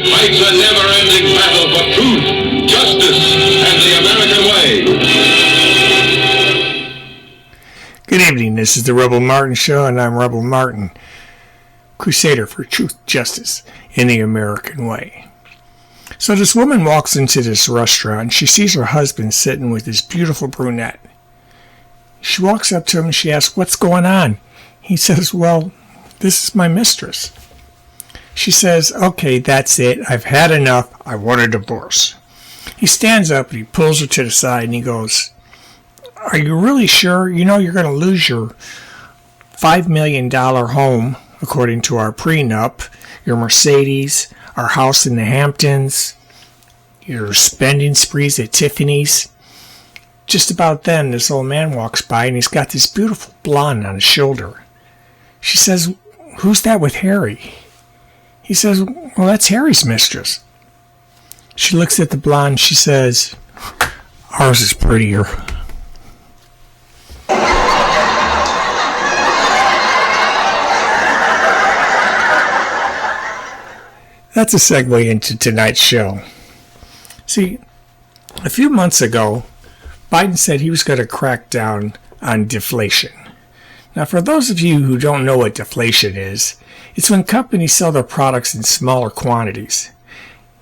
fights a never-ending battle for truth, justice, and the American way. Good evening, this is the Rebel Martin Show, and I'm Rebel Martin, crusader for truth, justice, and the American way. So this woman walks into this restaurant, and she sees her husband sitting with this beautiful brunette. She walks up to him and she asks, "What's going on?" He says, "Well, this is my mistress." She says, "Okay, that's it. I've had enough. I want a divorce." He stands up and he pulls her to the side and he goes, "Are you really sure? You know you're going to lose your $5 million home, according to our prenup, your Mercedes, our house in the Hamptons, your spending sprees at Tiffany's." Just about then, this old man walks by and he's got this beautiful blonde on his shoulder. She says, "Who's that with Harry?" He says, "Well, that's Harry's mistress." She looks at the blonde and she says, "Ours is prettier." That's a segue into tonight's show. See, a few months ago, Biden said he was going to crack down on deflation. Now, for those of you who don't know what deflation is, it's when companies sell their products in smaller quantities.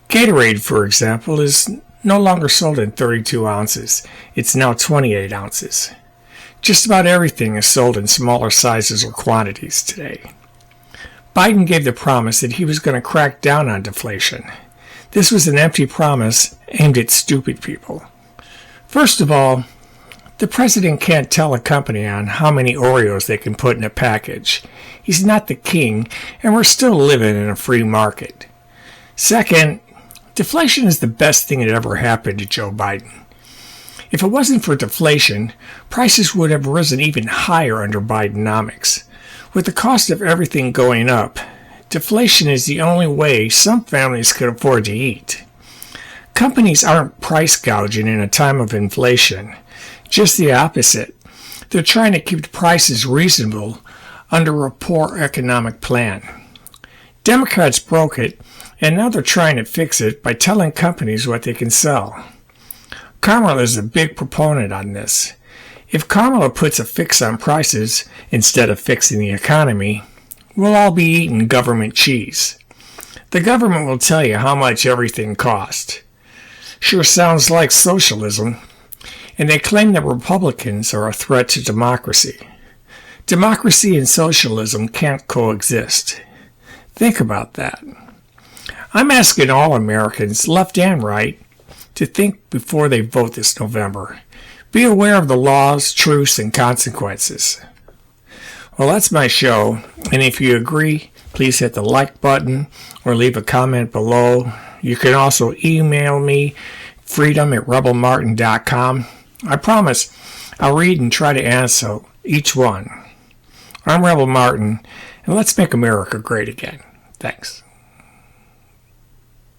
Gatorade, for example, is no longer sold in 32 ounces. It's now 28 ounces. Just about everything is sold in smaller sizes or quantities today. Biden gave the promise that he was going to crack down on deflation. This was an empty promise aimed at stupid people. First of all, the president can't tell a company on how many Oreos they can put in a package. He's not the king, and we're still living in a free market. Second, deflation is the best thing that ever happened to Joe Biden. If it wasn't for deflation, prices would have risen even higher under Bidenomics. With the cost of everything going up, deflation is the only way some families could afford to eat. Companies aren't price gouging in a time of inflation. Just the opposite. They're trying to keep the prices reasonable under a poor economic plan. Democrats broke it, and now they're trying to fix it by telling companies what they can sell. Kamala is a big proponent on this. If Kamala puts a fix on prices instead of fixing the economy, we'll all be eating government cheese. The government will tell you how much everything costs. Sure sounds like socialism, and they claim that Republicans are a threat to democracy. Democracy and socialism can't coexist. Think about that. I'm asking all Americans, left and right, to think before they vote this November. Be aware of the laws, truths, and consequences. Well, that's my show, and if you agree, please hit the like button or leave a comment below. You can also email me, freedom@rebelmartin.com. I promise I'll read and try to answer each one. I'm Rebel Martin, and let's make America great again. Thanks.